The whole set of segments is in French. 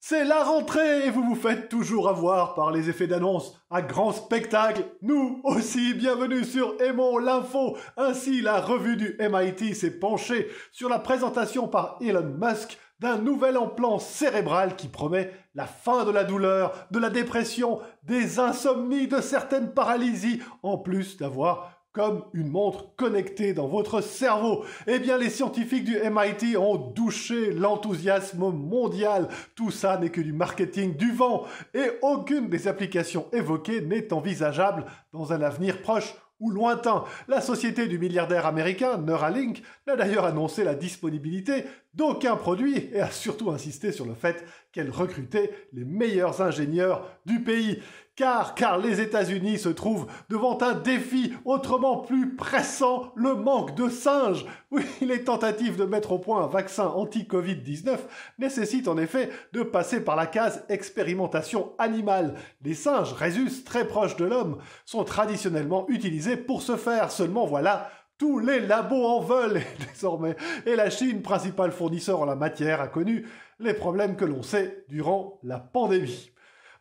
C'est la rentrée et vous vous faites toujours avoir par les effets d'annonce. Un grand spectacle, nous aussi, bienvenue sur Aimons l'info. Ainsi, la revue du MIT s'est penchée sur la présentation par Elon Musk d'un nouvel implant cérébral qui promet la fin de la douleur, de la dépression, des insomnies, de certaines paralysies, en plus d'avoir comme une montre connectée dans votre cerveau. Eh bien, les scientifiques du MIT ont douché l'enthousiasme mondial. Tout ça n'est que du marketing du vent et aucune des applications évoquées n'est envisageable dans un avenir proche ou lointain. La société du milliardaire américain Neuralink n'a d'ailleurs annoncé la disponibilité d'aucun produit et a surtout insisté sur le fait qu'elle recrutait les meilleurs ingénieurs du pays. Car les États-Unis se trouvent devant un défi autrement plus pressant, le manque de singes. Oui, les tentatives de mettre au point un vaccin anti-Covid-19 nécessitent en effet de passer par la case expérimentation animale. Les singes, rhésus très proches de l'homme, sont traditionnellement utilisés pour ce faire. Seulement voilà, tous les labos en veulent désormais. Et la Chine, principal fournisseur en la matière, a connu les problèmes que l'on sait durant la pandémie.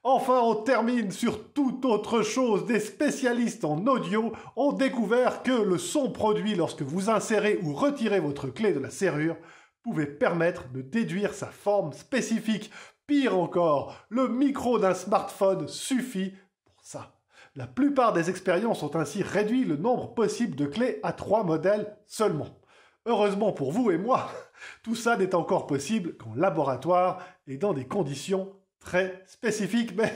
Enfin, on termine sur toute autre chose. Des spécialistes en audio ont découvert que le son produit lorsque vous insérez ou retirez votre clé de la serrure pouvait permettre de déduire sa forme spécifique. Pire encore, le micro d'un smartphone suffit pour ça. La plupart des expériences ont ainsi réduit le nombre possible de clés à 3 modèles seulement. Heureusement pour vous et moi, tout ça n'est encore possible qu'en laboratoire et dans des conditions très spécifique, mais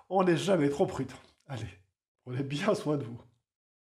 on n'est jamais trop prudent. Allez, prenez bien soin de vous.